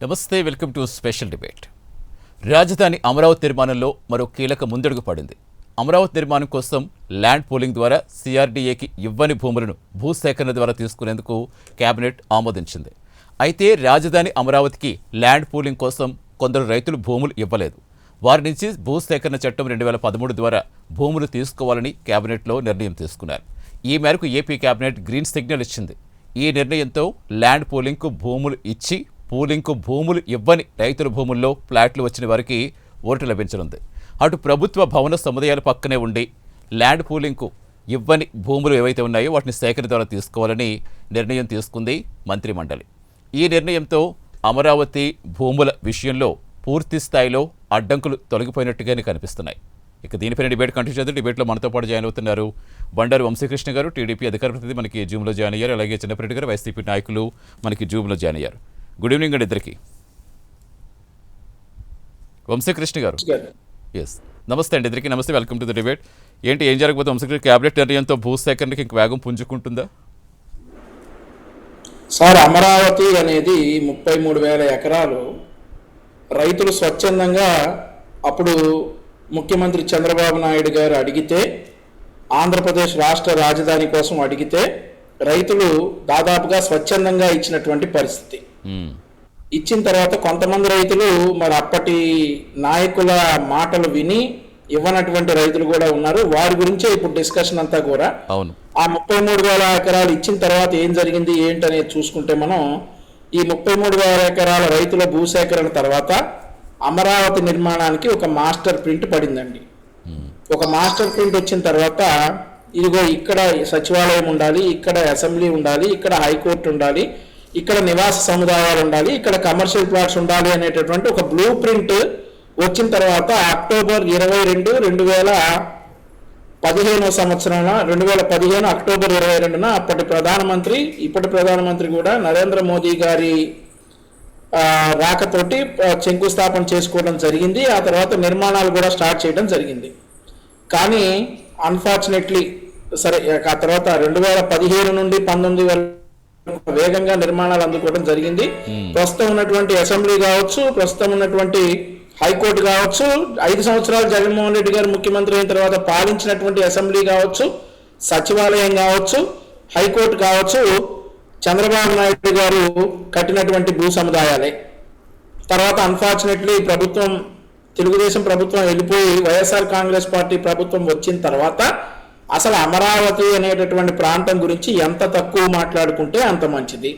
నమస్తే, welcome to special debate. రాజధాని అమరావతి నిర్మాణంలో మరో కీలక ముందడుగు పడింది. అమరావతి నిర్మాణం కోసం ల్యాండ్ పూలింగ్ ద్వారా సిఆర్డీఏకి ఇవ్వని భూములను భూసేకరణ ద్వారా తీసుకునేందుకు కేబినెట్ ఆమోదించింది. అయితే రాజధాని అమరావతికి ల్యాండ్ పూలింగ్ కోసం కొందరు రైతులు భూములు ఇవ్వలేదు. వారి నుంచి భూసేకరణ చట్టం 2013 ద్వారా భూములు తీసుకోవాలని కేబినెట్లో నిర్ణయం తీసుకున్నారు. ఈ మేరకు ఏపీ కేబినెట్ గ్రీన్ సిగ్నల్ ఇచ్చింది. ఈ నిర్ణయంతో ల్యాండ్ పూలింగ్కు భూములు ఇచ్చి పూలింగ్కు భూములు ఇవ్వని రైతుల భూముల్లో ఫ్లాట్లు వచ్చిన వారికి ఓటు లభించనుంది. అటు ప్రభుత్వ భవన సముదాయాల పక్కనే ఉండి ల్యాండ్ పూలింగ్కు ఇవ్వని భూములు ఏవైతే ఉన్నాయో వాటిని సేకరణ ద్వారా తీసుకోవాలని నిర్ణయం తీసుకుంది మంత్రిమండలి. ఈ నిర్ణయంతో అమరావతి భూముల విషయంలో పూర్తి స్థాయిలో అడ్డంకులు తొలగిపోయినట్టుగానే కనిపిస్తున్నాయి. ఇక దీనిపైన డిబేట్ కంటిన్యూ చేద్దాం. డిబేట్లో మనతో పాటు జాయిన్ అవుతున్నారు బండారు వంశీకృష్ణ గారు, టీడీపీ అధికార ప్రతినిధి, మనకి జూమ్లో జాయిన్ అయ్యారు. అలాగే చిన్నపరెడ్డి గారు, వైసీపీ నాయకులు మనకి జూమ్లో జాయిన్ అయ్యారు. గుడ్ ఈవినింగ్ అండి ఇద్దరికి. వంశీకృష్ణ గారు, ఎస్ నమస్తే అండి ఇద్దరికి. నమస్తే, వెల్కమ్ టు ద డిబేట్. ఏం జరగబోతుంది వంశీకృష్ణ? క్యాబినెట్ నిర్ణయంతో భూసేకరణకి ఇంక వేగం పుంజుకుంటుందా? సార్, అమరావతి అనేది 33,000 ఎకరాలు రైతులు స్వచ్ఛందంగా అప్పుడు ముఖ్యమంత్రి చంద్రబాబు నాయుడు గారు అడిగితే, ఆంధ్రప్రదేశ్ రాష్ట్ర రాజధాని కోసం అడిగితే రైతులు దాదాపుగా స్వచ్ఛందంగా ఇచ్చినటువంటి పరిస్థితి. ఇచ్చిన తర్వాత కొంతమంది రైతులు మరి అప్పటి నాయకుల మాటలు విని ఇవ్వనటువంటి రైతులు కూడా ఉన్నారు. వారి గురించే ఇప్పుడు డిస్కషన్ అంతా కూడా. అవును, ఆ 33,000 ఎకరాలు ఇచ్చిన తర్వాత ఏం జరిగింది ఏంటనేది చూసుకుంటే మనం ఈ 33,000 ఎకరాల రైతుల భూసేకరణ తర్వాత అమరావతి నిర్మాణానికి ఒక మాస్టర్ ప్రింట్ పడిందండి. ఒక మాస్టర్ ప్రింట్ వచ్చిన తర్వాత ఇదిగో ఇక్కడ సచివాలయం ఉండాలి, ఇక్కడ అసెంబ్లీ ఉండాలి, ఇక్కడ హైకోర్టు ఉండాలి, ఇక్కడ నివాస సముదాయాలు ఉండాలి, ఇక్కడ కమర్షియల్ ప్లాట్స్ ఉండాలి అనేటటువంటి ఒక బ్లూ ప్రింట్ వచ్చిన తర్వాత అక్టోబర్ 22, 2015 సంవత్సరాన 2015 అక్టోబర్ 22న అప్పటి ప్రధానమంత్రి, ఇప్పటి ప్రధానమంత్రి కూడా నరేంద్ర మోదీ గారి రాకతోటి శంకుస్థాపన చేసుకోవడం జరిగింది. ఆ తర్వాత నిర్మాణాలు కూడా స్టార్ట్ చేయడం జరిగింది. కానీ అన్ఫార్చునేట్లీ సరే ఆ తర్వాత 2015 నుండి 19 వరకు వేగంగా నిర్మాణాలు అందుకోవడం జరిగింది. ప్రస్తుతం ఉన్నటువంటి అసెంబ్లీ కావచ్చు, ప్రస్తుతం ఉన్నటువంటి హైకోర్టు కావచ్చు, 5 సంవత్సరాలు జగన్మోహన్ రెడ్డి గారు ముఖ్యమంత్రి అయిన తర్వాత పాలించినటువంటి అసెంబ్లీ కావచ్చు, సచివాలయం కావచ్చు, హైకోర్టు కావచ్చు, చంద్రబాబు నాయుడు గారు కట్టినటువంటి భూ సముదాయాలే. తర్వాత అన్ఫార్చునేట్లీ ప్రభుత్వం, తెలుగుదేశం ప్రభుత్వం వెళ్ళిపోయి వైఎస్ఆర్ కాంగ్రెస్ పార్టీ ప్రభుత్వం వచ్చిన తర్వాత అసలు అమరావతి అనేటటువంటి ప్రాంతం గురించి ఎంత తక్కువ మాట్లాడుకుంటే అంత మంచిది.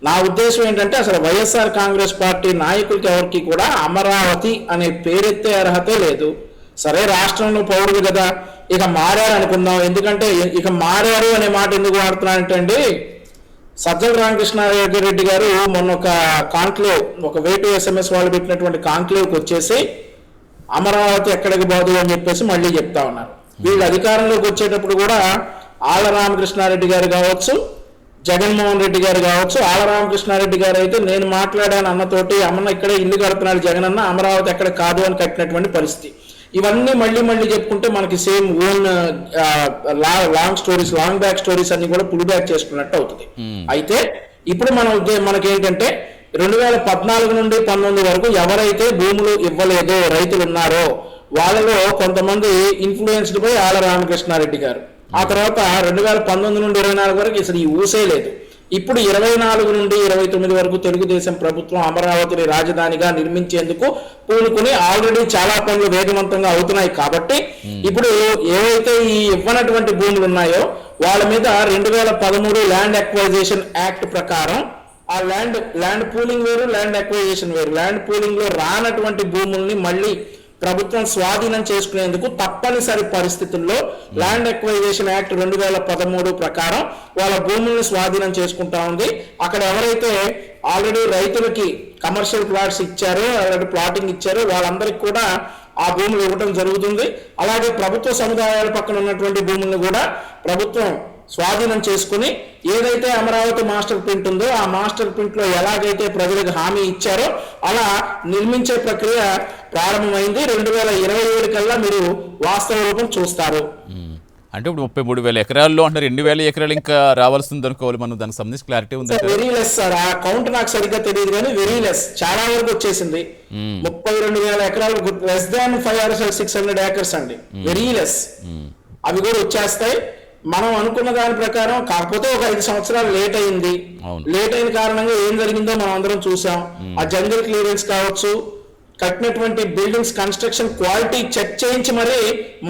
నా ఉద్దేశం ఏంటంటే అసలు వైఎస్ఆర్ కాంగ్రెస్ పార్టీ నాయకులకి ఎవరికి కూడా అమరావతి అనే పేరెత్తే అర్హతే లేదు. సరే, రాష్ట్రంలో పౌరుడు కదా, ఇక మారారు అనుకుందాం. ఎందుకంటే ఇక మారారు అనే మాట ఎందుకు వాడుతున్నానంటే అండి, సజ్జల రామకృష్ణారెడ్డి గారు మొన్న ఒక కాంక్లేవ్, ఒక వేటు SMS వాళ్ళు పెట్టినటువంటి కాంక్లేవ్కి వచ్చేసి అమరావతి ఎక్కడికి పోదు అని చెప్పేసి మళ్ళీ చెప్తా ఉన్నారు. వీళ్ళు అధికారంలోకి వచ్చేటప్పుడు కూడా ఆళ్ల రామకృష్ణారెడ్డి గారు కావచ్చు, జగన్మోహన్ రెడ్డి గారు కావచ్చు. ఆళ్ల రామకృష్ణారెడ్డి గారు అయితే నేను మాట్లాడాను అన్నతోటి, అమ్మన్న ఇక్కడే ఇల్లు కడుతున్నాడు జగన్ అన్న, అమరావతి ఎక్కడ కాదు అని కట్టినటువంటి పరిస్థితి. ఇవన్నీ మళ్ళీ చెప్పుకుంటే మనకి same own long stories, long back stories అన్ని కూడా పుల్ బ్యాక్ చేసుకున్నట్టు అవుతుంది. అయితే ఇప్పుడు మనకేంటంటే 2014 నుండి 19 వరకు ఎవరైతే భూములు ఇవ్వలేదో రైతులు ఉన్నారో వాళ్ళలో కొంతమంది ఇన్ఫ్లుయెన్స్డ్ బై ఆళ్ల రామకృష్ణారెడ్డి గారు. ఆ తర్వాత 2019 నుండి 24 వరకు అసలు ఈ ఊసే లేదు. ఇప్పుడు 24 నుండి 29 వరకు తెలుగుదేశం ప్రభుత్వం అమరావతిని రాజధానిగా నిర్మించేందుకు పూనుకుని ఆల్రెడీ చాలా పనులు వేగవంతంగా అవుతున్నాయి. కాబట్టి ఇప్పుడు ఏవైతే ఈ ఇవ్వనటువంటి భూములు ఉన్నాయో వాళ్ళ మీద 2013 ల్యాండ్ అక్వైజేషన్ యాక్ట్ ప్రకారం ఆ ల్యాండ్ పూలింగ్ వేరు, ల్యాండ్ అక్వైజేషన్ వేరు. ల్యాండ్ పూలింగ్ లో రానటువంటి భూముల్ని మళ్ళీ ప్రభుత్వం స్వాధీనం చేసుకునేందుకు తప్పనిసరి పరిస్థితుల్లో ల్యాండ్ అక్వైజేషన్ యాక్ట్ 2013 ప్రకారం వాళ్ళ భూముల్ని స్వాధీనం చేసుకుంటా ఉంది. అక్కడ ఎవరైతే ఆల్రెడీ రైతులకి కమర్షియల్ ప్లాట్స్ ఇచ్చారో, ఆల్రెడీ ప్లాటింగ్ ఇచ్చారో వాళ్ళందరికీ కూడా ఆ భూములు ఇవ్వడం జరుగుతుంది. అలాగే ప్రభుత్వ సముదాయాల పక్కన ఉన్నటువంటి భూములను కూడా ప్రభుత్వం స్వాధీనం చేసుకుని ఏదైతే అమరావతి మాస్టర్ ప్రింట్ ఉందో ఆ మాస్టర్ ప్రింట్ లో ఎలాగైతే ప్రజలకు హామీ ఇచ్చారో అలా నిర్మించే ప్రక్రియ ప్రారంభమైంది. 2027 కల్లా మీరు వాస్తవ రూపం చూస్తారు. అంటే ఇప్పుడు 33,000 ఎకరాల్లో అంటారు, 2,000 ఎకరాలు ఇంకా రావాల్సింది అనుకోవాలి మనం. దానికి సంబంధించి క్లారిటీ ఉంది వెరీ లెస్ సార్. ఆ కౌంట్ నాకు సరిగ్గా తెలియదు కానీ వెరీ లెస్, చాలా వరకు వచ్చేసింది. 32,000 ఎకరాలు, లెస్ దాన్ 500 or 600 acres అండి, వెరీ లెస్. అవి కూడా వచ్చేస్తాయి మనం అనుకున్న దాని ప్రకారం. కాకపోతే ఒక 5 సంవత్సరాలు లేట్ అయింది. లేట్ అయిన కారణంగా ఏం జరిగిందో మనం అందరం చూసాం. ఆ జంగల్ క్లియరెన్స్ కావచ్చు, కట్టినటువంటి బిల్డింగ్స్ కన్స్ట్రక్షన్ క్వాలిటీ చెక్ చేయించి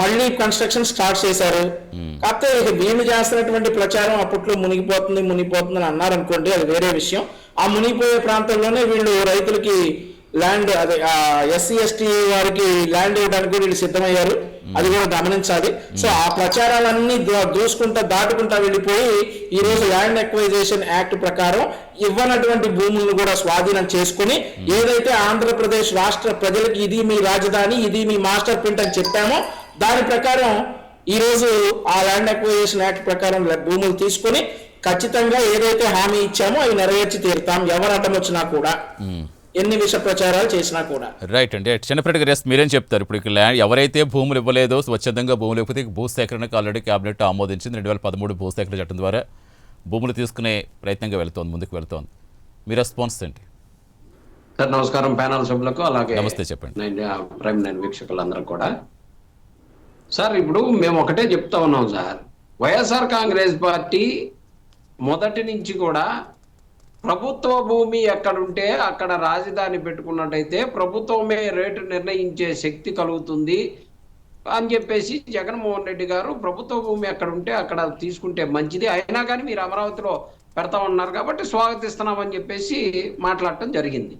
మళ్ళీ కన్స్ట్రక్షన్ స్టార్ట్ చేశారు. కాకపోతే వీళ్ళు చేస్తున్నటువంటి ప్రచారం అప్పట్లో మునిగిపోతుంది అని అన్నారు అనుకోండి, అది వేరే విషయం. ఆ మునిగిపోయే ప్రాంతంలోనే వీళ్ళు రైతులకి ల్యాండ్, అదే ఎస్సీ ఎస్టీ వారికి ల్యాండ్ ఇవ్వడానికి వీళ్ళు సిద్ధమయ్యారు. అది కూడా గమనించాలి. సో ఆ ప్రచారాలన్నీ దాటుకుంటా వెళ్ళిపోయి ఈ రోజు ల్యాండ్ ఎక్వైజేషన్ యాక్ట్ ప్రకారం ఇవ్వనటువంటి భూములను కూడా స్వాధీనం చేసుకుని, ఏదైతే ఆంధ్రప్రదేశ్ రాష్ట్ర ప్రజలకి ఇది మీ రాజధాని, ఇది మీ మాస్టర్ ప్రింట్ అని చెప్పామో దాని ప్రకారం ఈ రోజు ఆ ల్యాండ్ ఎక్వైజేషన్ యాక్ట్ ప్రకారం భూములు తీసుకుని ఖచ్చితంగా ఏదైతే హామీ ఇచ్చామో అవి నెరవేర్చి తీరుతాం, ఎవరు అడ్డం వచ్చినా కూడా, ఎన్ని విష ప్రచారాలు చేసినా కూడా. రైట్ అండి. చిన్నప్పటి గారు మీరేం చెప్తారు? ఇప్పుడు ల్యాండ్ ఎవరైతే భూములు ఇవ్వలేదో, స్వచ్ఛందంగా భూములు ఇవ్వకపోతే భూసేకరణకు ఆల్రెడీ క్యాబినెట్ ఆమోదించింది. 2013 భూసేకరణ చట్టం ద్వారా భూములు తీసుకునే ప్రయత్నంగా ముందుకు వెళ్తోంది. మీ రెస్పాన్స్ ఏంటి? సార్ నమస్కారం, ప్యానల్ సభ్యులకు అలాగే నమస్తే చెప్పండి. ప్రైమ్ 9 వీక్షకులందరూ కూడా. సార్ ఇప్పుడు మేము ఒకటే చెప్తా ఉన్నాం సార్, వైఎస్ఆర్ కాంగ్రెస్ పార్టీ మొదటి నుంచి కూడా ప్రభుత్వ భూమి ఎక్కడుంటే అక్కడ రాజధాని పెట్టుకున్నట్టయితే ప్రభుత్వమే రేటు నిర్ణయించే శక్తి కలుగుతుంది అని చెప్పేసి జగన్మోహన్ రెడ్డి గారు ప్రభుత్వ భూమి ఎక్కడ ఉంటే అక్కడ తీసుకుంటే మంచిది, అయినా కానీ మీరు అమరావతిలో పెడతా ఉన్నారు కాబట్టి స్వాగతిస్తున్నామని చెప్పేసి మాట్లాడటం జరిగింది.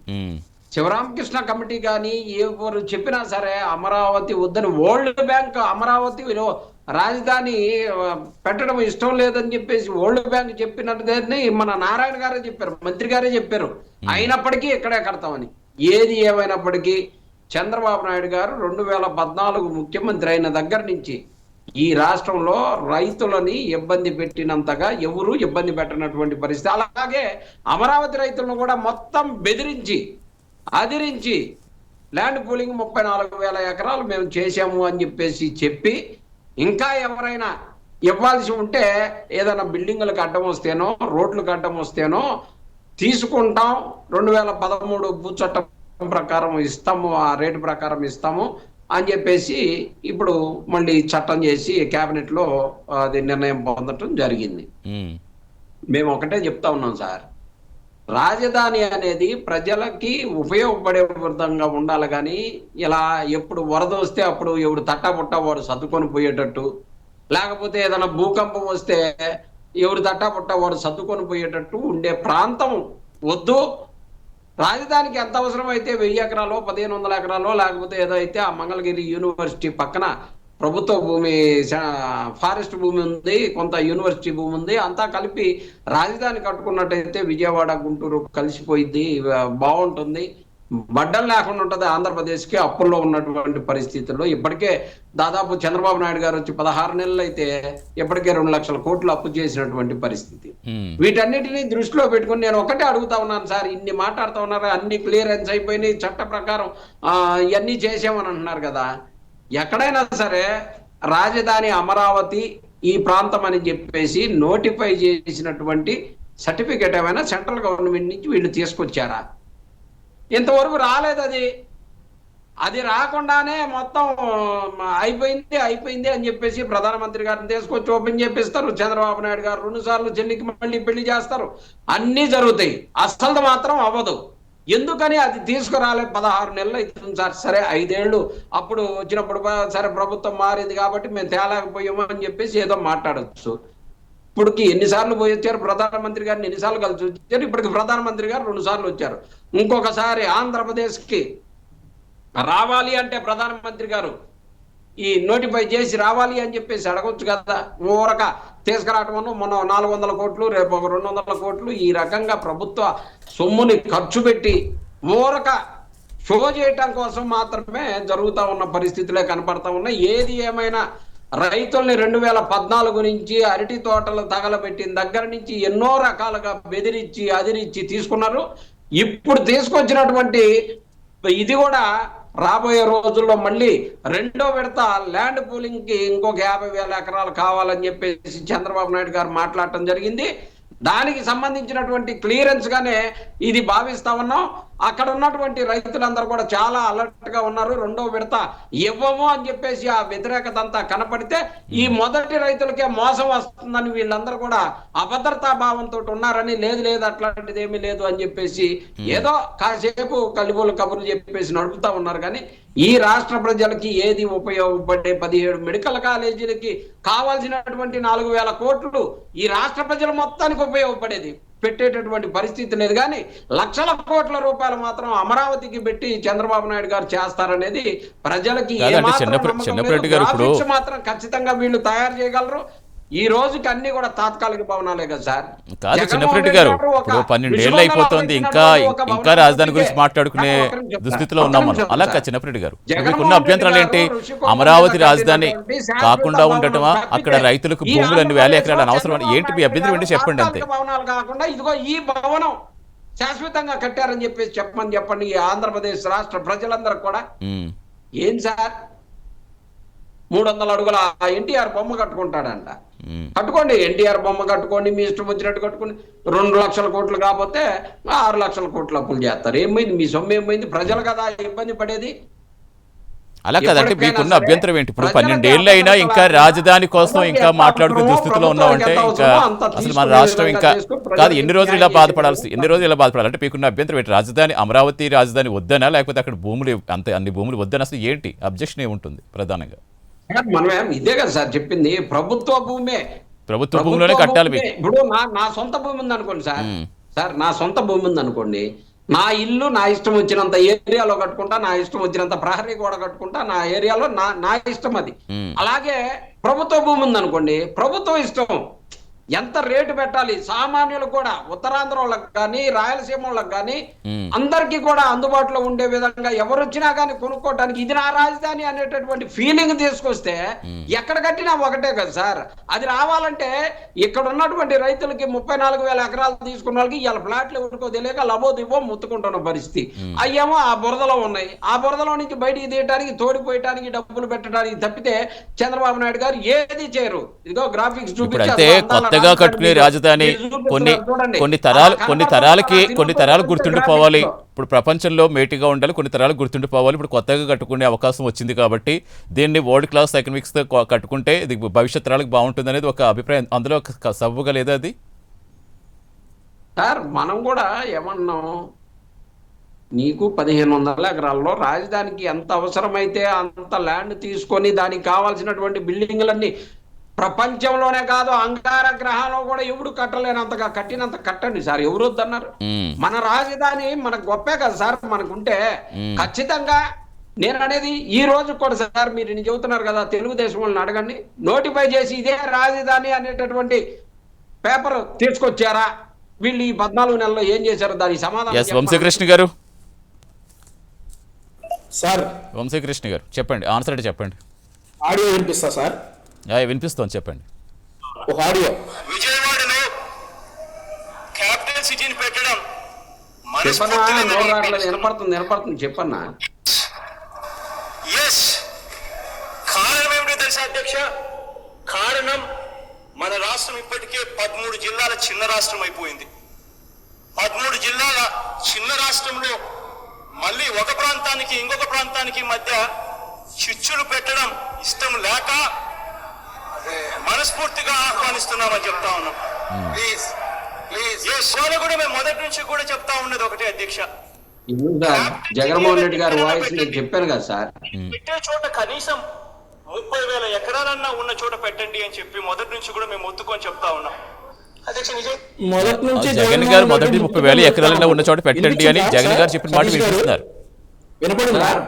శివరామకృష్ణ కమిటీ కానీ ఎవరు చెప్పినా సరే అమరావతి వద్దని, వరల్డ్ బ్యాంక్ అమరావతిలో రాజధాని పెట్టడం ఇష్టం లేదని చెప్పేసి వరల్డ్ బ్యాంక్ చెప్పినట్టుగానే మన నారాయణ గారే చెప్పారు, మంత్రి గారే చెప్పారు. అయినప్పటికీ ఇక్కడే కడతామని. ఏది ఏమైనప్పటికీ చంద్రబాబు నాయుడు గారు 2014 ముఖ్యమంత్రి అయిన దగ్గర నుంచి ఈ రాష్ట్రంలో రైతులని ఇబ్బంది పెట్టినంతగా ఎవరు ఇబ్బంది పెట్టినటువంటి పరిస్థితి. అలాగే అమరావతి రైతులను కూడా మొత్తం బెదిరించి అదిరించి ల్యాండ్ పూలింగ్ 34,000 ఎకరాలు మేము చేశాము అని చెప్పేసి చెప్పి, ఇంకా ఎవరైనా ఇవ్వాల్సి ఉంటే ఏదైనా బిల్డింగులకు అడ్డం వస్తేనో రోడ్లకు అడ్డం వస్తేనో తీసుకుంటాం, 2013 భూ చట్టం ప్రకారం ఇస్తాము, ఆ రేటు ప్రకారం ఇస్తాము అని చెప్పేసి ఇప్పుడు మళ్ళీ చట్టం చేసి కేబినెట్ లో అది నిర్ణయం పొందటం జరిగింది. మేము ఒకటే చెప్తా ఉన్నాం సార్, రాజధాని అనేది ప్రజలకి ఉపయోగపడే విధంగా ఉండాలి కానీ ఇలా ఎప్పుడు వరద వస్తే అప్పుడు ఎవడు తట్టాపుట్టా వాడు సర్దుకొని పోయేటట్టు, లేకపోతే ఏదైనా భూకంపం వస్తే ఎవడు తట్టాపుట్టా వాడు సర్దుకొని పోయేటట్టు ఉండే ప్రాంతం వద్దు. రాజధానికి ఎంత అవసరం అయితే 1000 ఎకరాలో 1500 ఎకరాలో లేకపోతే ఏదో అయితే ఆ మంగళగిరి యూనివర్సిటీ పక్కన ప్రభుత్వ భూమి, ఫారెస్ట్ భూమి ఉంది, కొంత యూనివర్సిటీ భూమి ఉంది, అంతా కలిపి రాజధాని కట్టుకున్నట్టయితే విజయవాడ గుంటూరు కలిసిపోయింది, బాగుంటుంది, బడ్డం లేకుండా ఉంటుంది ఆంధ్రప్రదేశ్కి. అప్పుల్లో ఉన్నటువంటి పరిస్థితుల్లో ఇప్పటికే దాదాపు చంద్రబాబు నాయుడు గారు వచ్చి 16 నెలలు అయితే ఇప్పటికే 2 లక్షల కోట్లు అప్పు చేసినటువంటి పరిస్థితి. వీటన్నిటిని దృష్టిలో పెట్టుకుని నేను ఒకటే అడుగుతా ఉన్నాను సార్, ఇన్ని మాట్లాడుతూ ఉన్నారు, అన్ని క్లియరెన్స్ అయిపోయినాయి, చట్ట ప్రకారం ఇవన్నీ చేసామని అంటున్నారు కదా, ఎక్కడైనా సరే రాజధాని అమరావతి ఈ ప్రాంతం అని చెప్పేసి నోటిఫై చేసినటువంటి సర్టిఫికేట్ ఏమైనా సెంట్రల్ గవర్నమెంట్ నుంచి వీళ్ళు తీసుకొచ్చారా? ఇంతవరకు రాలేదు. అది రాకుండానే మొత్తం అయిపోయింది అని చెప్పేసి ప్రధానమంత్రి గారిని తీసుకొచ్చి ఓపెన్ చేపిస్తారు. చంద్రబాబు నాయుడు గారు 2 సార్లు చెల్లికి మళ్ళీ పెళ్లి చేస్తారు, అన్నీ జరుగుతాయి, అస్సలు మాత్రం అవ్వదు. ఎందుకని అది తీసుకురాలే? 16 నెలలు అవుతుంది సార్. సరే 5 ఏళ్ళు అప్పుడు వచ్చినప్పుడు సరే ప్రభుత్వం మారింది కాబట్టి మేము తేలేకపోయాము అని చెప్పేసి ఏదో మాట్లాడచ్చు. ఇప్పటికి ఎన్నిసార్లు పోయి వచ్చారు ప్రధానమంత్రి గారిని, ఎన్నిసార్లు కలిసి వచ్చారు? ఇప్పటికి ప్రధానమంత్రి గారు 2 సార్లు వచ్చారు. ఇంకొకసారి ఆంధ్రప్రదేశ్కి రావాలి అంటే ప్రధానమంత్రి గారు ఈ నోటిఫై చేసి రావాలి అని చెప్పేసి అడగొచ్చు కదా. ఊరక తీసుకురావటం మొన్న 400 కోట్లు, రేపు ఒక 200 కోట్లు, ఈ రకంగా ప్రభుత్వ సొమ్ముని ఖర్చు పెట్టి ఊరక షో చేయటం కోసం మాత్రమే జరుగుతూ ఉన్న పరిస్థితులే కనపడతా ఉన్నాయి. ఏది ఏమైనా రైతుల్ని 2014 నుంచి అరటి తోటలు తగలబెట్టిన దగ్గర నుంచి ఎన్నో రకాలుగా బెదిరించి అదిరించి తీసుకున్నారు. ఇప్పుడు తీసుకొచ్చినటువంటి ఇది కూడా రాబోయే రోజుల్లో మళ్ళీ రెండో విడత ల్యాండ్ పూలింగ్ కి ఇంకొక 50,000 ఎకరాలు కావాలని చెప్పేసి చంద్రబాబు నాయుడు గారు మాట్లాడటం జరిగింది. దానికి సంబంధించినటువంటి క్లియరెన్స్ గానే ఇది భావిస్తా ఉన్నాం. అక్కడ ఉన్నటువంటి రైతులందరూ కూడా చాలా అలర్ట్ గా ఉన్నారు. రెండో విడత ఇవ్వము అని చెప్పేసి ఆ వ్యతిరేకత అంతా కనపడితే ఈ మొదటి రైతులకే మోసం వస్తుందని వీళ్ళందరూ కూడా అభద్రతా భావంతో ఉన్నారని, లేదు అట్లాంటిది ఏమీ లేదు అని చెప్పేసి ఏదో కాసేపు కలిబోలు కబుర్లు చెప్పేసి నడుపుతా ఉన్నారు. కానీ ఈ రాష్ట్ర ప్రజలకి ఏది ఉపయోగపడే 17 మెడికల్ కాలేజీలకి కావాల్సినటువంటి 4,000 కోట్లు ఈ రాష్ట్ర ప్రజల మొత్తానికి ఉపయోగపడేది పెట్టేటటువంటి పరిస్థితి లేదు. కానీ లక్షల కోట్ల రూపాయలు మాత్రం అమరావతికి పెట్టి చంద్రబాబు నాయుడు గారు చేస్తారనేది ప్రజలకి మాత్రం ఖచ్చితంగా వీళ్ళు తయారు చేయగలరు. ఈ రోజుకి అన్ని కూడా తాత్కాలిక భవనాలే కదా సార్. కాదు చిన్నప్పరెడ్డి గారు, ఇప్పుడు 12 ఏళ్ళు అయిపోతుంది, ఇంకా రాజధాని గురించి మాట్లాడుకునే దుస్థితిలో ఉన్నాం మనం. అలా కాదు చిన్నప్పరెడ్డి గారు, మీకున్న అభ్యంతరాలు ఏంటి? అమరావతి రాజధాని కాకుండా ఉండటమా, అక్కడ రైతులకు భూములు అన్ని వేల ఎకరాలు అనవసరం ఏంటి? మీ అభ్యంతరం ఏంటి చెప్పండి అంతే. భవనాలు కాకుండా ఇదిగో ఈ భవనం శాశ్వతంగా కట్టారని చెప్పేసి చెప్పండి ఈ ఆంధ్రప్రదేశ్ రాష్ట్ర ప్రజలందరూ కూడా. ఏం సార్ 300 అడుగుల ఎన్టీఆర్ బొమ్మ కట్టుకుంటాడంట. కట్టుకోండి, ఎన్టీఆర్ బొమ్మ కట్టుకోండి, మీ ఇష్టం వచ్చినట్టు కట్టుకోండి. 2 లక్షల కోట్లు కాకపోతే 6 లక్షల కోట్లు అప్పులు చేస్తారు. ఏమైంది? మీ సొమ్ము ఏమైంది? ప్రజలు కదా ఇబ్బంది పడేది. అలా కదంటే మీకున్న అభ్యంతరం ఏంటి? ఇప్పుడు 12 ఏళ్ళు అయినా ఇంకా రాజధాని కోసం ఇంకా మాట్లాడుకునే దుస్థితిలో ఉన్నామంటే ఇంకా అసలు మన రాష్ట్రం ఇంకా కాదు. ఎన్ని రోజులు ఇలా బాధపడాలి అంటే మీకున్న అభ్యంతరం ఏంటి? రాజధాని అమరావతి రాజధాని వద్దనా, లేకపోతే అక్కడ భూములు అన్ని భూములు వద్దనా? అసలు ఏంటి అబ్జెక్షన్ ఏముంటుంది ప్రధానంగా? మనం ఇదే కదా సార్ చెప్పింది, ప్రభుత్వ భూమే, ప్రభుత్వ భూమిలోనే కట్టాలి. ఇప్పుడు నా సొంత భూమి ఉంది అనుకోండి సార్, నా సొంత భూమి ఉంది అనుకోండి, నా ఇల్లు నా ఇష్టం వచ్చినంత ఏరియాలో కట్టుకుంటా, నా ఇష్టం వచ్చినంత ప్రహరీ కూడా కట్టుకుంటా, నా ఏరియాలో నా ఇష్టం అది. అలాగే ప్రభుత్వ భూమి ఉంది అనుకోండి, ప్రభుత్వం ఇష్టం ఎంత రేటు పెట్టాలి, సామాన్యులకు కూడా, ఉత్తరాంధ్ర వాళ్ళకి కానీ రాయలసీమ వాళ్ళకి కానీ అందరికీ కూడా అందుబాటులో ఉండే విధంగా ఎవరు వచ్చినా కానీ కొనుక్కోవడానికి ఇది నా రాజధాని అనేటటువంటి ఫీలింగ్ తీసుకొస్తే ఎక్కడ కట్టినా ఒకటే కదా సార్. అది రావాలంటే ఇక్కడ ఉన్నటువంటి రైతులకి 34,000 ఎకరాలు తీసుకున్న వాళ్ళకి ఇలా ఫ్లాట్లు ఎవరికో తెలియక లబోదివో ముత్తుకుంటున్న పరిస్థితి. అయ్యేమో ఆ బురదలో ఉన్నాయి. ఆ బురదలో నుంచి బయటికి తీయడానికి, తోడిపోయటానికి, డబ్బులు పెట్టడానికి తప్పితే చంద్రబాబు నాయుడు గారు ఏది చేయరు. ఇదిగో గ్రాఫిక్స్ చూపించారు. కట్టుకునే రాజధాని కొన్ని తరాలు గుర్తుండిపోవాలి. ఇప్పుడు ప్రపంచంలో మేటిగా ఉండాలి, కొన్ని తరాలు గుర్తుండిపోవాలి. ఇప్పుడు కొత్తగా కట్టుకునే అవకాశం వచ్చింది కాబట్టి దీన్ని వరల్డ్ క్లాస్ ఎకనామిక్స్ తో కట్టుకుంటే ఇది భవిష్యత్ తరాలకు బాగుంటుంది అనేది ఒక అభిప్రాయం. అందులో సవ్వుగా లేదా అది? సార్ మనం కూడా ఏమన్నాం, నీకు 1,500 ఎకరాల్లో రాజధానికి ఎంత అవసరమైతే అంత ల్యాండ్ తీసుకొని దానికి కావాల్సినటువంటి బిల్డింగ్లన్నీ ప్రపంచంలోనే కాదు అంగార గ్రహంలో కూడా ఎవడు కట్టలేనంతగా కట్టినంత కట్టండి సార్. ఎవరు వద్దన్నారు? మన రాజధాని మనకు గొప్పే కదా సార్. మనకుంటే ఖచ్చితంగా నేను అనేది ఈ రోజు కూడా సార్, మీరు చెబుతున్నారు కదా తెలుగుదేశం వాళ్ళని అడగండి, నోటిఫై చేసి ఇదే రాజధాని అనేటటువంటి పేపర్ తీసుకొచ్చారా? వీళ్ళు ఈ 14 నెలల్లో ఏం చేశారు? దానికి సమాధానం వంశీకృష్ణ గారు. సార్ వంశీకృష్ణ గారు చెప్పండి, ఆన్సర్ అంటే చెప్పండి. ఆడియో వినిపిస్తా సార్? వినిపిస్తోంది, చెప్పండి. ఒక ఆడియో. విజయవాడలో క్యాపిటల్ సిటీని పెట్టడం వినపడుతుంది చెప్పన్నా. ఎస్, కారణం ఏమిటో తెలుసా అధ్యక్ష? కారణం మన రాష్ట్రం ఇప్పటికే 13 జిల్లాల చిన్న రాష్ట్రం అయిపోయింది. 13 జిల్లాల చిన్న రాష్ట్రంలో మళ్ళీ ఒక ప్రాంతానికి ఇంకొక ప్రాంతానికి మధ్య చిచ్చులు పెట్టడం ఇష్టం లేక మనస్ఫూర్తిగా ఆహ్వానిస్తున్నామని చెప్తా ఉన్నాం. ప్లీజ్ కూడా మేము మొదటి నుంచి కూడా చెప్తా ఉన్నది ఒకటే అధ్యక్ష, జగన్మోహన్ రెడ్డి గారి వాయిస్ నేను చెప్పాను కదా సార్, పెట్టే చోట కనీసం 30,000 ఎకరాలన్నా ఉన్న చోట పెట్టండి అని చెప్పి మొదటి నుంచి కూడా మేము ఒత్తుకొని చెప్తా ఉన్నాం. జగన్ గారు మొదటి 30,000 ఎకరాలన్నా ఉన్న చోట పెట్టండి అని జగన్ గారు చెప్పిన మాట వినిపిస్తున్నారు.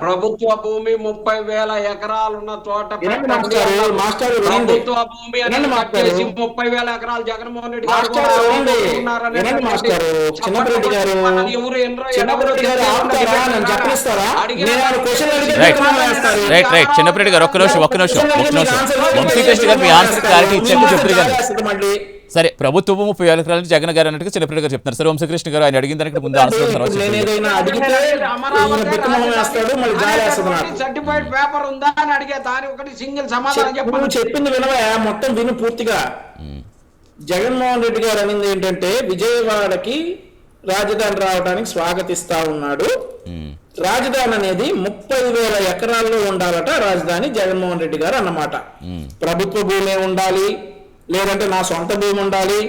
ప్రభుత్వ భూమి 30,000 ఎకరాలు ఉన్న చోట ప్రభుత్వ భూమి 30,000 ఎకరాలు జగన్మోహన్ రెడ్డి చిన్నప్పటి గారు ఒక్క నిమిషం వంశీకృష్ణ గారు మీ ఆన్సర్ క్లారిటీ ఇచ్చాక చెప్తారు. సరే ప్రభుత్వము 30,000 ఎకరాలని జగన్ గారు అన్నట్టుగా చిన్నప్పటి గారు చెప్తున్నారు. సరే వంశకృష్ణ గారు ఆయన అడిగిన దానికి ముందు ఆన్సర్ తర్వాత నేను చెప్పండి. ఏదైనా అడిగితే ఈయన బిక్కమొహం వేస్తాడు, మళ్ళీ జాలి వేస్తుంది నాకు. సర్టిఫైడ్ పేపర్ ఉందా అని అడిగే దాని ఒకటి సింగిల్ సమాధానం నువ్వు చెప్పండి. చెప్పింది వినవా, మొత్తం విను పూర్తిగా. జగన్మోహన్ రెడ్డి గారు అనింది ఏంటంటే విజయవాడకి రాజధాని రావడానికి స్వాగతిస్తా ఉన్నాడు. రాజధాని అనేది 30,000 ఎకరాల్లో ఉండాలట రాజధాని. జగన్మోహన్ రెడ్డి గారు అన్నమాట. ప్రభుత్వ భూమి ఉండాలి, లేదంటే నా సొంత భూమి ఉండాలి,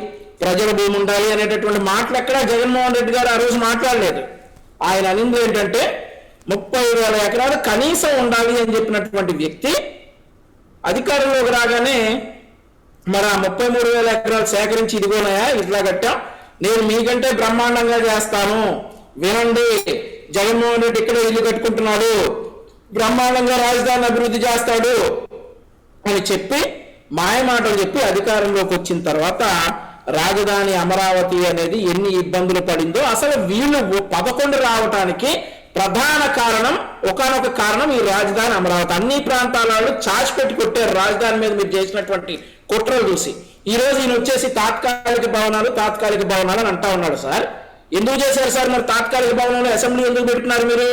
ప్రజల భూమి ఉండాలి అనేటటువంటి మాటలు ఎక్కడా జగన్మోహన్ రెడ్డి గారు ఆ రోజు మాట్లాడలేదు. ఆయన అనింది ఏంటంటే 30,000 ఎకరాలు కనీసం ఉండాలి అని చెప్పినటువంటి వ్యక్తి అధికారంలోకి రాగానే మరి ఆ 33,000 ఎకరాలు సేకరించి ఇదిగోనాయా ఇట్లా కట్టాం, నేను మీకంటే బ్రహ్మాండంగా చేస్తాను, వినండి, జగన్మోహన్ రెడ్డి ఇక్కడే ఇల్లు కట్టుకుంటున్నాడు, బ్రహ్మాండంగా రాజధాని అభివృద్ధి చేస్తాడు అని చెప్పి మాయమాటలు చెప్పి అధికారంలోకి వచ్చిన తర్వాత రాజధాని అమరావతి అనేది ఎన్ని ఇబ్బందులు పడిందో, అసలు వీళ్ళు 11 రావటానికి ప్రధాన కారణం, ఒకానొక కారణం ఈ రాజధాని అమరావతి. అన్ని ప్రాంతాల వాళ్ళు చాచిపెట్టి కొట్టారు రాజధాని మీద మీరు చేసినటువంటి కుట్రలు చూసి. ఈ రోజు ఈయన వచ్చేసి తాత్కాలిక భవనాలు అని అంటా ఉన్నాడు. సార్ ఎందుకు చేశారు సార్ మరి తాత్కాలిక భవనంలో? అసెంబ్లీ ఎందుకు పెట్టుకున్నారు మీరు?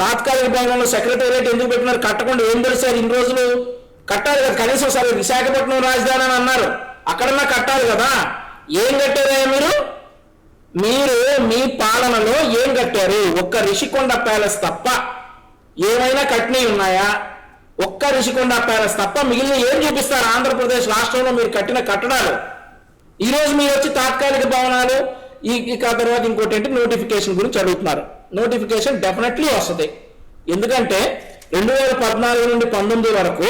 తాత్కాలిక భవనంలో సెక్రటేరియట్ ఎందుకు పెట్టినారు? కట్టకుండా ఏం తెలిసారు ఇన్ని రోజులు? కట్టాలి కదా కనీసం. సరే విశాఖపట్నం రాజధాని అని అన్నారు, అక్కడన్నా కట్టాలి కదా. ఏం కట్టారా మీరు మీ పాలనలో ఏం కట్టారు? ఒక్క రిషికొండ ప్యాలెస్ తప్ప ఏమైనా కట్టినవి ఉన్నాయా? ఒక్క రిషికొండ ప్యాలెస్ తప్ప మిగిలిన ఏం చూపిస్తారు? ఆంధ్రప్రదేశ్ రాష్ట్రంలో మీరు కట్టిన కట్టడాలు. ఈ రోజు మీరు వచ్చి తాత్కాలిక భవనాలు ఇక తర్వాత ఇంకోటి ఏంటి నోటిఫికేషన్ గురించి అడుగుతున్నారు. నోటిఫికేషన్ డెఫినెట్లీ వస్తుంది. ఎందుకంటే 2014 నుండి 19 వరకు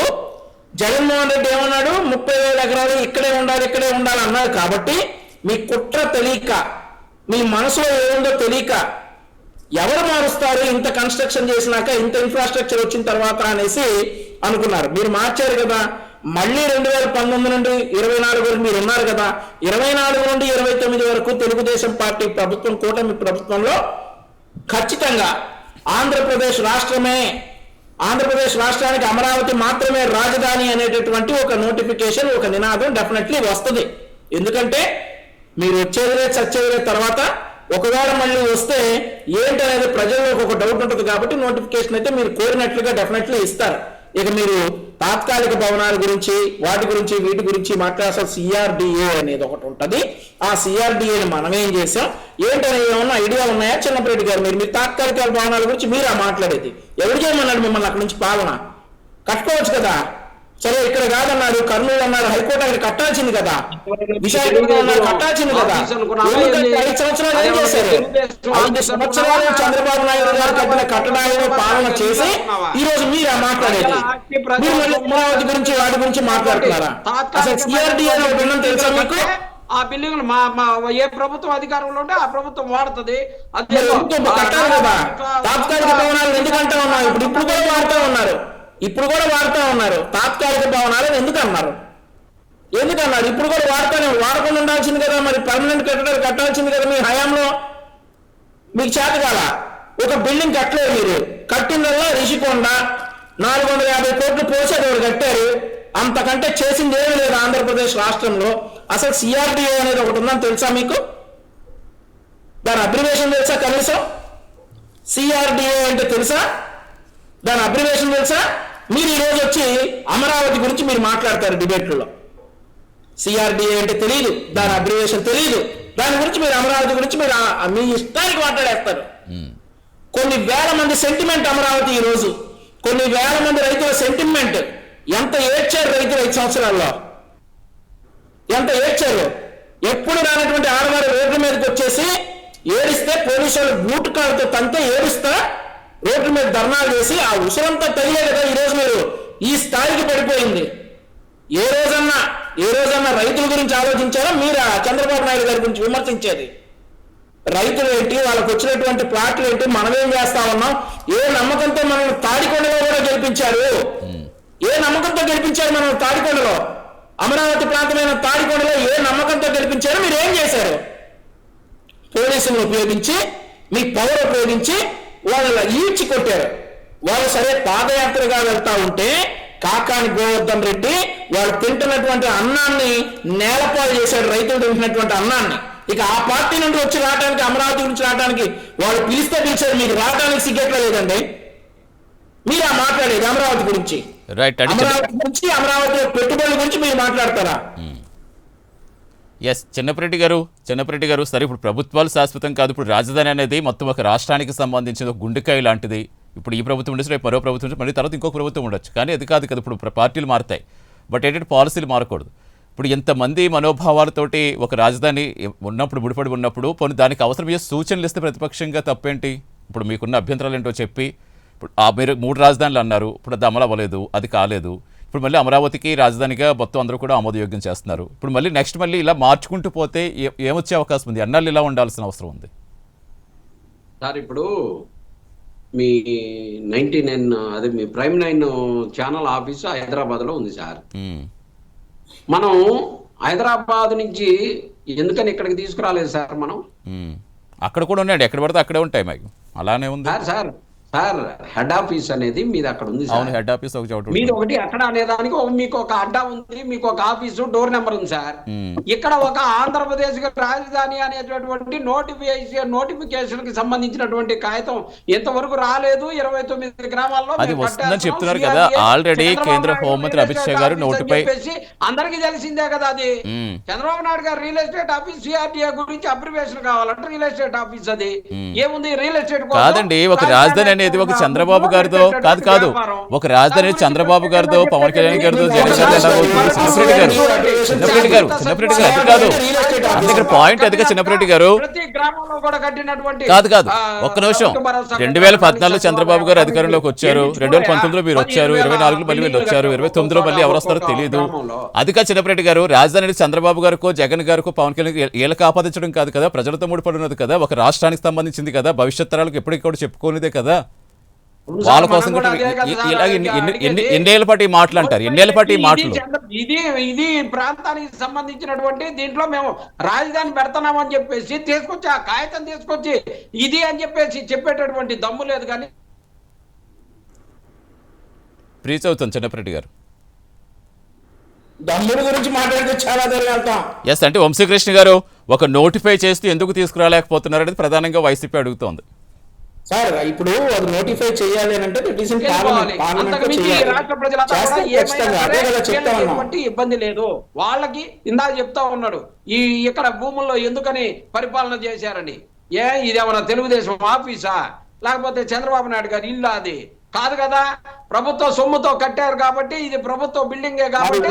జగన్మోహన్ రెడ్డి ఏమన్నాడు? 30,000 ఎకరాలు ఇక్కడే ఉండాలి అన్నారు. కాబట్టి మీ కుట్ర తెలియక, మీ మనసులో ఏముందో తెలియక ఎవరు మారుస్తారు ఇంత కన్స్ట్రక్షన్ చేసినాక, ఇంత ఇన్ఫ్రాస్ట్రక్చర్ వచ్చిన తర్వాత అనేసి అనుకున్నారు. మీరు మార్చారు కదా. మళ్ళీ 2019 నుండి 24 వరకు మీరు ఉన్నారు కదా. 24 నుండి 29 వరకు తెలుగుదేశం పార్టీ ప్రభుత్వం, కూటమి ప్రభుత్వంలో ఖచ్చితంగా ఆంధ్రప్రదేశ్ రాష్ట్రానికి అమరావతి మాత్రమే రాజధాని అనేటటువంటి ఒక నోటిఫికేషన్, ఒక నినాదం డెఫినెట్లీ వస్తుంది. ఎందుకంటే మీరు వచ్చేదిలే చచ్చేదిలే తర్వాత ఒకవేళ మళ్ళీ వస్తే ఏంటనేది ప్రజల్లోకి ఒక డౌట్ ఉంటుంది. కాబట్టి నోటిఫికేషన్ అయితే మీరు కోరినట్లుగా డెఫినెట్లీ ఇస్తారు. ఇక మీరు తాత్కాలిక భవనాల గురించి, వీటి గురించి మాట్లాడాల్సిన సిఆర్డిఏ అనేది ఒకటి ఉంటుంది. ఆ సిఆర్డిఏని మనం ఏం చేసాం ఏంటనేది ఏమన్నా ఐడియా ఉన్నాయా చిన్నప్పరెడ్డి గారు? మీరు తాత్కాలిక భవనాల గురించి మీరా మాట్లాడేది? ఎవరు చేయమన్నాడు మిమ్మల్ని అక్కడి నుంచి పాలన? కట్టుకోవచ్చు కదా. సరే ఇక్కడ కాదన్నారు, కర్నూలు అన్నారు, హైకోర్టు అక్కడ కట్టాల్సింది కదా, విశాఖపట్నం అన్నారు కట్టాల్సింది కదా. 5 సంవత్సరాలు ఏం చేశారు? 5 సంవత్సరాలు చంద్రబాబు నాయుడు గారు కట్టిన కట్టడాలను పాలన చేసి ఈ రోజు మీరు మాట్లాడేది, మీరు మళ్ళీ అమరావతి గురించి వాటి గురించి మాట్లాడుతున్నారా? అసలు సిఆర్డిఏ ఉందని తెలుసా మీకు? ఆ బిల్డింగ్ ఏ ప్రభుత్వం అధికారంలో ఉంటే ఆ ప్రభుత్వం వాడుతుంది. కట్టాలి కదా. తాత్కాలిక భవనాలు ఎందుకంటా ఉన్నారు? ఇప్పుడు కూడా వాడుతూ ఉన్నారు. తాత్కాలిక భవనాలను ఎందుకన్నారు? ఇప్పుడు కూడా వాడకుండా ఉండాల్సింది కదా. మరి పర్మనెంట్ కట్టడాలు కట్టాల్సింది కదా. మీ హయాంలో మీకు చేత కాదా? ఒక బిల్డింగ్ కట్టలేదు మీరు. కట్టిందల్లా రిషికొండ 450 కోట్లు పోసి అది కట్టారు. అంతకంటే చేసింది ఏమీ లేదు ఆంధ్రప్రదేశ్ రాష్ట్రంలో. అసలు సిఆర్డిఏ అనేది ఒకటి ఉందని తెలుసా మీకు? దాని అబ్రివేషన్ తెలుసా? కనీసం సిఆర్డిఏ అంటే తెలుసా? దాని అబ్రివేషన్ తెలుసా? మీరు ఈరోజు వచ్చి అమరావతి గురించి మీరు మాట్లాడతారు డిబేట్లలో. సిఆర్డిఏ అంటే తెలియదు, దాని అబ్రివేషన్ తెలియదు, దాని గురించి మీరు అమరావతి గురించి మీరు మీ ఇష్టానికి మాట్లాడేస్తారు. కొన్ని వేల మంది సెంటిమెంట్ అమరావతి. ఈ రోజు కొన్ని వేల మంది రైతుల సెంటిమెంట్. ఎంత ఏడ్చారు రైతులు 5 సంవత్సరాల్లో, ఎంత ఏడ్చారు. ఎప్పుడు రానటువంటి ఆడవారు రోడ్ల మీదకి వచ్చేసి ఏడిస్తే పోలీసులు బూట్ కాళ్ళతో తంతే ఏడుస్తా రోడ్ల మీద ధర్నాలు చేసి ఆ ఉసురంతా తెలియే కదా ఈరోజు మీరు ఈ స్థాయికి పడిపోయింది. ఏ రోజన్నా రైతుల గురించి ఆలోచించారా? మీరా చంద్రబాబు నాయుడు గారి గురించి విమర్శించేది? రైతులు ఏంటి, వాళ్ళకు వచ్చినటువంటి ప్లాట్లు ఏంటి, మనమేం చేస్తా ఉన్నాం? ఏ నమ్మకంతో మనల్ని తాడికొండలో కూడా గెలిపించారు? మనల్ని తాడికొండలో, అమరావతి ప్రాంతమైన తాడికొండలో ఏ నమ్మకంతో గెలిపించారు? మీరు ఏం చేశారు? పోలీసులను ఉపయోగించి, మీ పవర్ ఉపయోగించి వాళ్ళ ఈడ్చి కొట్టారు. వాళ్ళు సరే పాదయాత్రగా వెళ్తా ఉంటే కాకాని గోవర్ధన్ రెడ్డి వాడు తింటున్నటువంటి అన్నాన్ని నేలపాలు చేశాడు, రైతులు తింటున్నటువంటి అన్నాన్ని. ఇక ఆ పార్టీ నుండి వచ్చి రావడానికి, అమరావతి గురించి రావడానికి వాళ్ళు పిలిచారు, మీకు రావడానికి సిగ్గెట్లా లేదండి? మీరా మాట్లాడేది అమరావతి గురించి? అమరావతి గురించి, అమరావతి పెట్టుబడుల గురించి మీరు మాట్లాడతారా? ఎస్ చెన్నపరెడ్డి గారు సరే, ఇప్పుడు ప్రభుత్వాలు శాశ్వతం కాదు. ఇప్పుడు రాజధాని అనేది మొత్తం ఒక రాష్ట్రానికి సంబంధించిన ఒక గుండెకాయ లాంటిది. ఇప్పుడు ఈ ప్రభుత్వం ఉండొచ్చు, రేపు మరో ప్రభుత్వం ఉండొచ్చు, మళ్ళీ తర్వాత ఇంకొక ప్రభుత్వం ఉండొచ్చు. కానీ అది కాదు కదా, ఇప్పుడు పార్టీలు మారుతాయి, బట్ ఏంటంటే పాలసీలు మారకూడదు. ఇప్పుడు ఎంతమంది మనోభావాలతోటి ఒక రాజధాని ఉన్నప్పుడు, ముడిపడి ఉన్నప్పుడు పోనీ దానికి అవసరమయ్యే సూచనలు ఇస్తే ప్రతిపక్షంగా తప్పేంటి? ఇప్పుడు మీకున్న అభ్యంతరాలు ఏంటో చెప్పి, ఇప్పుడు మీరు 3 రాజధానులు అన్నారు, ఇప్పుడు అది అమలు అవ్వలేదు, అది కాలేదు. ఇప్పుడు మళ్ళీ అమరావతికి రాజధానిగా మొత్తం అందరూ కూడా ఆమోదయోగ్యం చేస్తున్నారు. ఇప్పుడు మళ్ళీ నెక్స్ట్ మళ్ళీ ఇలా మార్చుకుంటూ పోతే ఏమొచ్చే అవకాశం ఉంది? అన్నాళ్ళు ఇలా ఉండాల్సిన అవసరం ఉంది సార్. ఇప్పుడు మీ 99 అదే మీ ప్రైమ్ 9 ఛానల్ ఆఫీసు హైదరాబాద్లో ఉంది సార్. మనం హైదరాబాద్ నుంచి ఎందుకని ఇక్కడికి తీసుకురాలేదు సార్? మనం అక్కడ కూడా ఉన్నాయండి, ఎక్కడ పడితే అక్కడే ఉంటాయి మాకు, అలానే ఉంది సార్. హెడ్ ఆఫీస్ అనేది మీది అక్కడ ఉంది సార్. హెడ్ ఆఫీస్ మీది ఒకటి అక్కడ అనేదానికి మీకు ఒక అడ్డా ఉంది, మీకు ఒక ఆఫీసు డోర్ నెంబర్ ఉంది సార్. ఇక్కడ ఒక ఆంధ్రప్రదేశ్ రాజధాని అనేటటువంటి నోటిఫికేషన్ కి సంబంధించినటువంటి కాగితం ఎంతవరకు రాలేదు. 29 గ్రామాల్లో అది వస్తుందని చెప్తున్నారు కదా ఆల్రెడీ. కేంద్ర హోంమంత్రి అమిత్ షా గారు నోటిఫై అందరికీ తెలిసిందే కదా అది. చంద్రబాబు నాయుడు గారు రియల్ ఎస్టేట్ ఆఫీస్ సిఆర్టీఏ గురించి అబ్రివేషన్ కావాలంటే రియల్ ఎస్టేట్ ఆఫీస్ అది ఏముంది? రియల్ ఎస్టేట్ కాదండి, ఒక రాజధాని అనేది ఒక చంద్రబాబు గారితో కాదు, ఒక రాజధాని చంద్రబాబు గారితో, పవన్ కళ్యాణ్ గారితో, జగన్ చిన్నపరెడ్డి గారు అది కాదు. అందుకని పాయింట్ అదిగా చిన్నపరెడ్డి గారు కాదు. ఒక్క నిమిషం. 2014లో చంద్రబాబు గారు అధికారంలోకి వచ్చారు, 2019లో మీరు వచ్చారు, 24లో మళ్ళీ వీళ్ళు వచ్చారు, 29లో మళ్ళీ ఎవరు వస్తారో తెలియదు. అదిగా చిన్నపరెడ్డి గారు, రాజధాని చంద్రబాబు గారికో, జగన్ గారికో, పవన్ కళ్యాణ్ వీళ్ళకి ఆపాదించడం కాదు కదా, ప్రజలతో ముడిపడినది కదా, ఒక రాష్ట్రానికి సంబంధించింది కదా, భవిష్యత్ తరాలకు ఎప్పటికీ కూడా చెప్పుకోనిదే కదా. వాళ్ళ కోసం కూడా ఇలాగే ఎన్నేళ్ల పాటు మాట్లాంటారు, ఎన్నేళ్ల పాటు మాటలు. ఇది ప్రాంతానికి సంబంధించినటువంటి దీంట్లో మేము రాజధాని పెడతామని చెప్పేసి తీసుకొచ్చి ఆ కాగితం తీసుకొచ్చి ఇది అని చెప్పేసి చెప్పేటటువంటి దమ్ము లేదు. కానీ ప్రీచ్ అవుతుంది చిన్నపరెడ్డి గారు. దమ్ముల గురించి మాట్లాడితే చాలా దూరం. ఎస్ అంటే వంశీకృష్ణ గారు ఒక నోటిఫై చేస్తూ ఎందుకు తీసుకురాలేకపోతున్నారు అనేది ప్రధానంగా వైసీపీ అడుగుతోంది సార్. ఇప్పుడు అది నోటిఫై చేయాలి అని అంటే ఇబ్బంది లేదు వాళ్ళకి. ఇందాక చెప్తా ఉన్నాడు ఇక్కడ భూముల్లో ఎందుకని పరిపాలన చేశారని. ఇదేమన్నా తెలుగుదేశం ఆఫీసా లేకపోతే చంద్రబాబు నాయుడు గారి ఇల్లు? అది కాదు కదా, ప్రభుత్వ సొమ్ముతో కట్టారు కాబట్టి ఇది ప్రభుత్వ బిల్డింగే కాబట్టి.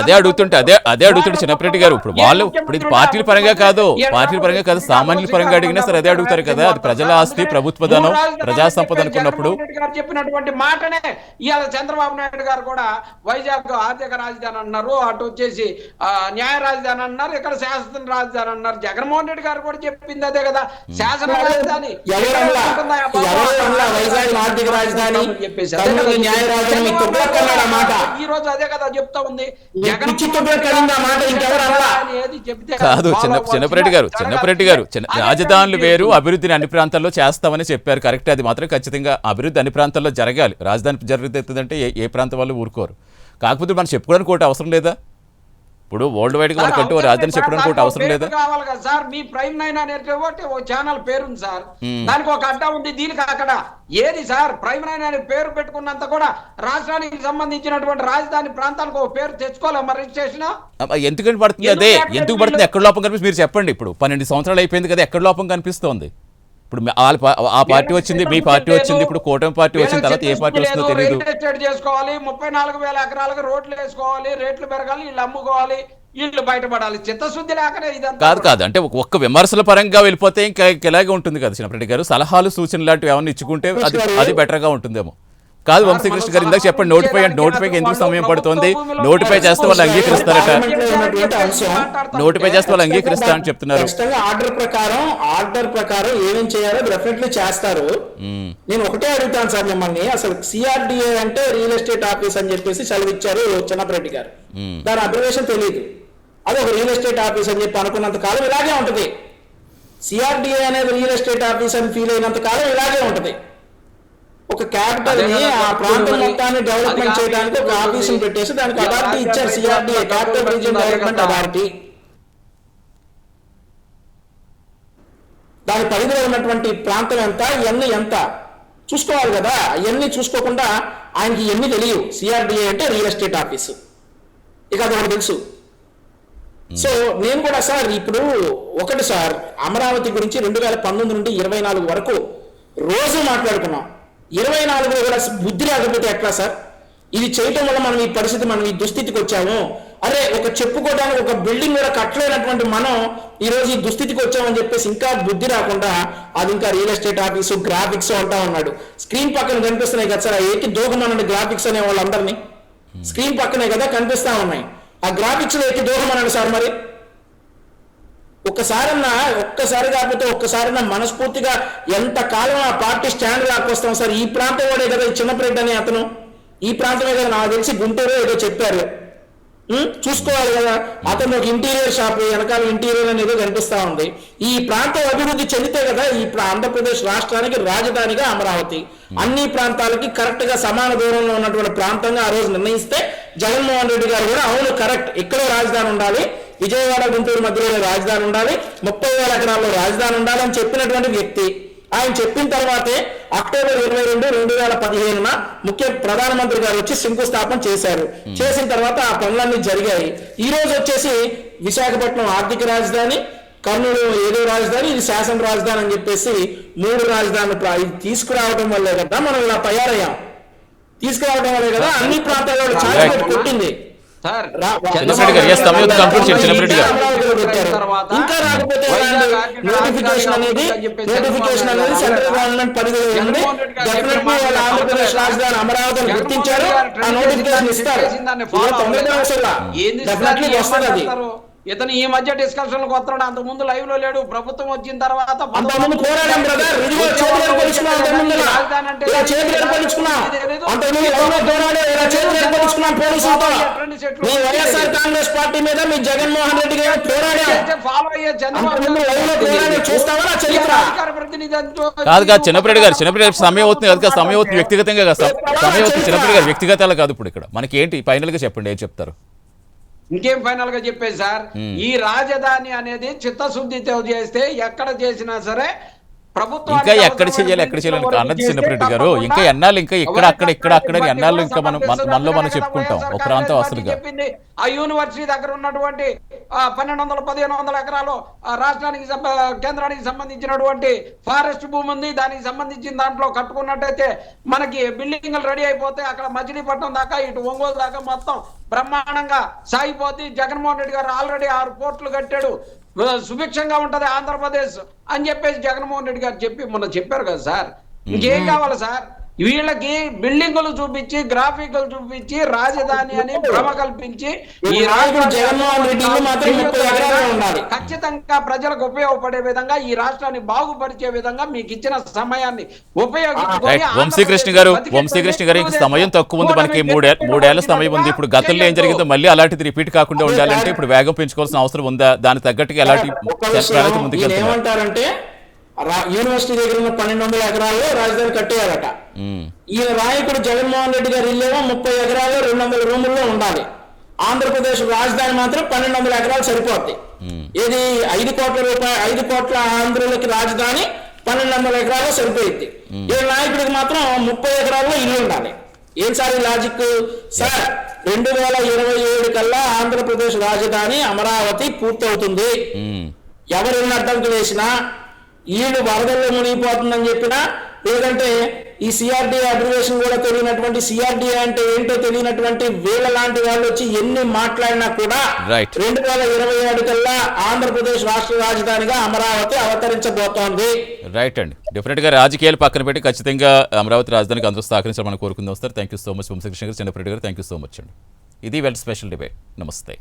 అదే అడుగుతుంటే చిన్నపరెడ్డి గారు, ఇప్పుడు వాళ్ళు ఇప్పుడు ఇది పార్టీల పరంగా కాదు, సామాన్యుల పరంగా అడిగినా సరే అదే అడుగుతారు కదా. అది ప్రజల ఆస్తి, ప్రభుత్వ ధనం, ప్రజా సంపద అనుకున్నప్పుడు చెప్పినటువంటి మాటనే ఇవాళ చంద్రబాబు నాయుడు గారు కూడా వైజాగ్ ఆర్థిక రాజధాని అన్నారు, అటు వచ్చేసి న్యాయ రాజధాని అన్నారు, ఇక్కడ శాసన రాజధాని అన్నారు. జగన్మోహన్ రెడ్డి గారు కూడా చెప్పింది అదే కదా, శాసన రాజధాని ఆర్థిక రాజధాని ఈ రోజు అదే కదా చెప్తా ఉంది. కాదు చిన్నపరెడ్డి గారు రాజధానులు వేరు, అభివృద్ధిని అన్ని ప్రాంతాల్లో చేస్తామని చెప్పారు. కరెక్ట్, అది మాత్రం ఖచ్చితంగా అభివృద్ధి అన్ని ప్రాంతాల్లో జరగాలి. రాజధాని జరుగుతుందంటే ఏ ప్రాంతం వాళ్ళు ఊరుకోరు. కాకపోతే మనం చెప్పుకోవడానికి ఒకటి అవసరం లేదా? ఇప్పుడు వరల్డ్ వైడ్ గా మనకంటూ రాజధాని చెప్పడానికి ఒకటి అవసరం లేదా? కావాలి కదా సార్. మీ ప్రైమ్ 9 అనేది ఓ ఛానల్ పేరుంది సార్, దానికి ఒక అడ్డా ఉంది, దీనికి అక్కడ ఏది సార్? ప్రైమ్ 9 అనే పేరు పెట్టుకున్నంత కూడా రాష్ట్రానికి సంబంధించినటువంటి రాజధాని ప్రాంతానికి ఒక పేరు తెచ్చుకోవాలి మరి రిజిస్ట్రేషన్. ఎందుకని పడుతుంది? అదే ఎందుకు పడుతుంది? ఎక్కడ లోపం కనిపిస్తుంది మీరు చెప్పండి. ఇప్పుడు 12 సంవత్సరాలు అయిపోయింది కదా, ఎక్కడ లోపం కనిపిస్తోంది? ఇప్పుడు ఆ పార్టీ వచ్చింది, మీ పార్టీ వచ్చింది, ఇప్పుడు కూటమి పార్టీ వచ్చిన తర్వాత ఏ పార్టీ వస్తుందో తెలియదు. చేసుకోవాలి, 34,000 ఎకరాలకు రోడ్లు వేసుకోవాలి, రేట్లు పెరగాలి, ఇల్లు అమ్ముకోవాలి, ఇల్లు బయటపడాలి. చిత్తశుద్ధి లేకనే ఇదంతా కాదు. అంటే ఒక్క విమర్శల పరంగా వెళ్ళిపోతే ఇంకా ఇలాగే ఉంటుంది కదా చిన్నపరెడ్డి గారు. సలహాలు సూచనలు లాంటివి ఏమన్నా ఇచ్చుకుంటే అది బెటర్గా ఉంటుందేమో. కాదు వంశీకృష్ణ గారు ఇందాక చెప్పండి, నోటిఫైకి ఎందుకు సమయం పడుతుంది? నోటిఫై చేస్తే వాళ్ళు అంగీకరిస్తారట, నోటిఫై చేస్తే వాళ్ళు అంగీకరిస్తారని చెప్తున్నారు. ఆర్డర్ ప్రకారం ఏమేం చేయాలో డెఫినెట్లీ చేస్తారు. నేను ఒకటే అడుగుతాను సార్ మిమ్మల్ని, అసలు సిఆర్డిఏ అంటే రియల్ ఎస్టేట్ ఆఫీస్ అని చెప్పేసి చదివిచ్చారు చిన్నపరెడ్డి గారు, దాని అబ్రివేషన్ తెలియదు. అది ఒక రియల్ ఎస్టేట్ ఆఫీస్ అని చెప్పి అనుకున్నంత కాలం ఇలాగే ఉంటుంది. సిఆర్డిఏ అనేది రియల్ ఎస్టేట్ ఆఫీస్ అని ఫీల్ అయినంత కాలం ఇలాగే ఉంటుంది. ఒక క్యాపిటల్ ని ఆ ప్రాంతం మొత్తాన్ని డెవలప్మెంట్ చేయడానికి ఒక ఆఫీసును పెట్టేసి దానికి అథారిటీ ఇచ్చారు. CRDA, capital region development authority. దాని పరిధిలో ఉన్నటువంటి ప్రాంతం ఎంత, ఇవన్నీ ఎంత చూసుకోవాలి కదా. అవన్నీ చూసుకోకుండా ఆయనకి ఇవన్నీ తెలియవు. సిఆర్డీఏ అంటే రియల్ ఎస్టేట్ ఆఫీసు, ఇక అది ఒకటి తెలుసు. సో నేను కూడా సార్ ఇప్పుడు ఒకటి సార్, అమరావతి గురించి 2019 నుండి 24 వరకు రోజు మాట్లాడుకున్నాం. 24లో కూడా బుద్ధి లేకపోతే ఎట్లా సార్? ఇది చేయటం వల్ల మనం ఈ పరిస్థితి, మనం ఈ దుస్థితికి వచ్చాము. అరే ఒక చెప్పుకోవడానికి ఒక బిల్డింగ్ కూడా కట్టలేనటువంటి మనం ఈ రోజు ఈ దుస్థితికి వచ్చామని చెప్పేసి ఇంకా బుద్ధి రాకుండా అది ఇంకా రియల్ ఎస్టేట్ ఆఫీసు, గ్రాఫిక్స్ అంటా ఉన్నాడు. స్క్రీన్ పక్కన కనిపిస్తున్నాయి కదా సార్, ఏకి దూహమనండి గ్రాఫిక్స్ అనే వాళ్ళందరినీ. స్క్రీన్ పక్కనే కదా కనిపిస్తా ఉన్నాయి. ఆ గ్రాఫిక్స్ లో ఏకి దూహమనండి సార్. మరి ఒక్కసారి కాకపోతే ఒక్కసారైనా మనస్ఫూర్తిగా ఎంత కాలం ఆ పార్టీ స్టాండ్ రాకొస్తాం సార్. ఈ ప్రాంతం వాడే కదా ఈ చిన్నపరెడ్డి అనే అతను, ఈ ప్రాంతమే కదా, నాకు తెలిసి గుంటూరు ఏదో చెప్పారు. చూసుకోవాలి కదా. అతను ఒక ఇంటీరియర్ షాప్, వెనకాల ఇంటీరియర్ అనేది కనిపిస్తా ఉంది. ఈ ప్రాంతం అభివృద్ధి చెందితే కదా ఈ ఆంధ్రప్రదేశ్ రాష్ట్రానికి రాజధానిగా అమరావతి అన్ని ప్రాంతాలకి కరెక్ట్ గా సమాన దూరంలో ఉన్నటువంటి ప్రాంతంగా ఆ రోజు నిర్ణయిస్తే జగన్మోహన్ రెడ్డి గారు కూడా అవును కరెక్ట్, ఇక్కడే రాజధాని ఉండాలి, విజయవాడ గుంటూరు మధ్యలో రాజధాని ఉండాలి, 30,000 ఎకరాల్లో రాజధాని ఉండాలి అని చెప్పినటువంటి వ్యక్తి. ఆయన చెప్పిన తర్వాతే అక్టోబర్ 22, 2015 ముఖ్య ప్రధానమంత్రి గారు వచ్చి శంకుస్థాపన చేశారు. చేసిన తర్వాత ఆ పనులన్నీ జరిగాయి. ఈ రోజు వచ్చేసి విశాఖపట్నం ఆర్థిక రాజధాని, కర్నూలు ఏదో రాజధాని, ఇది శాసన రాజధాని అని చెప్పేసి 3 రాజధానులు తీసుకురావడం వల్లే కదా మనం ఇలా తయారయ్యాం. తీసుకురావడం వల్లే కదా అన్ని ప్రాంతాల్లో చాలా కొట్టింది. ఇంకా రాకపోతే నోటిఫికేషన్ అనేది సెంట్రల్ గవర్నమెంట్ పరిధిలో ఉంది. డెఫినెట్లీ వాళ్ళ ఆంధ్రప్రదేశ్ రాజధాని అమరావతిని గుర్తించారు, ఆ నోటిఫికేషన్ ఇస్తారు. డెఫినెట్లీ వస్తుంది అది. ఇతను ఈ మధ్య డిస్కషన్లకు వస్తున్నాడు, అంతకు ముందు లైవ్ లో లేడు. ప్రభుత్వం వచ్చిన తర్వాత వైఎస్ఆర్ కాంగ్రెస్ పార్టీ మీద మీ జగన్మోహన్ రెడ్డి గారు కాదు కాదు చిన్నప్పటి గారు సమయం అవుతుంది కదా, సమయం అవుతుంది వ్యక్తిగతంగా కాదు, సమయం అవుతుంది చిన్నప్పటి గారు వ్యక్తిగతాలు కాదు. ఇప్పుడు ఇక్కడ మనకి ఏంటి ఫైనల్ గా చెప్పండి, ఏం చెప్తారు? ఇంకేం ఫైనల్ గా చెప్పేది సార్, ఈ రాజధాని అనేది చిత్తశుద్ధితో చేస్తే ఎక్కడ చేసినా సరే ప్రభుత్వం ఇంకా ఎక్కడ చేయాలి అన్నది చిన్నప్పటి గారు. ఇంకా ఎన్నాళ్ళు ఇంకా ఇక్కడ అక్కడ ఎన్నాళ్ళు ఇంకా మనలో మనం చెప్పుకుంటాం ఒక ప్రాంతం అసలుగా. చెప్పింది ఆ యూనివర్సిటీ దగ్గర ఉన్నటువంటి 1200-1500 ఎకరాలు రాష్ట్రానికి కేంద్రానికి సంబంధించినటువంటి ఫారెస్ట్ భూమి ఉంది. దానికి సంబంధించిన దాంట్లో కట్టుకున్నట్టయితే మనకి బిల్డింగ్లు రెడీ అయిపోతే అక్కడ మచిలీపట్నం దాకా ఇటు ఒంగోలు దాకా మొత్తం బ్రహ్మాండంగా సాగిపోతే జగన్మోహన్ రెడ్డి గారు ఆల్రెడీ 6 పోర్టులు కట్టాడు, సుభిక్షంగా ఉంటది ఆంధ్రప్రదేశ్ అని చెప్పేసి జగన్మోహన్ రెడ్డి గారు చెప్పి మొన్న చెప్పారు కదా సార్. ఇంకేం కావాలి సార్? వీళ్ళకి బిల్డింగులు చూపించి, గ్రాఫిక్లు చూపించి, రాజధాని అని భ్రమ కల్పించి ఈ ఖచ్చితంగా ప్రజలకు ఉపయోగపడే విధంగా ఈ రాష్ట్రాన్ని బాగుపరిచే విధంగా మీకు ఇచ్చిన సమయాన్ని ఉపయోగించుకొని వంశీకృష్ణ గారు ఇంక సమయం తక్కువ ఉంది, మనకి 3 ఏళ్ల సమయం ఉంది. ఇప్పుడు గతంలో ఏం జరిగిందో మళ్ళీ అలాంటిది రిపీట్ కాకుండా ఉండాలంటే ఇప్పుడు వేగం పెంచుకోవాల్సిన అవసరం ఉందా? దానికి తగ్గట్టుగా ఎలాంటి ముందుకెళ్తారంటే యూనివర్సిటీ దగ్గర ఉన్న 1200 ఎకరాల్లో రాజధాని కట్టేయాలట. ఈయన నాయకుడు జగన్మోహన్ రెడ్డి గారు ఇల్లేమో 30 ఎకరాల్లో 200 రూముల్లో ఉండాలి. ఆంధ్రప్రదేశ్ రాజధాని మాత్రం 1200 ఎకరాలు సరిపోద్ది. ఇది 5 కోట్ల రూపాయలు, 5 కోట్ల ఆంధ్రులకి రాజధాని 1200 ఎకరాల్లో సరిపోయింది. ఈ నాయకుడికి మాత్రం 30 ఎకరాల్లో ఇల్లు ఉండాలి. ఏం సార్ ఈ లాజిక్ సార్? 2027 కల్లా ఆంధ్రప్రదేశ్ రాజధాని అమరావతి పూర్తవుతుంది. ఎవరు అడ్డంకి వేసినా, ఈళ్ళు వరదల్లో మునిగిపోతుందని చెప్పినా, లేదంటే ఈ సిఆర్డీఏ అబ్రివేషన్ కూడా తెలియనటువంటి, సిఆర్డీఏ అంటే ఏంటో తెలియనటువంటి వీళ్ళ లాంటి వాళ్ళు వచ్చి ఎన్ని మాట్లాడినా కూడా 2027 కల్లా ఆంధ్రప్రదేశ్ రాష్ట్ర రాజధానిగా అమరావతి అవతరించబోతోంది. రైట్ అండి. డెఫినెట్ గా రాజకీయాలు పక్కన పెట్టి ఖచ్చితంగా అమరావతి రాజధానికి అందరూ సహకరించాలని కోరుకుందాం sir. Thank you so much Vamshikrishna garu, చిన్నప్పటి గారు, థ్యాంక్ యూ సో మచ్ అండి. ఇది వెల్ స్పెషల్ డిబేట్. నమస్తే.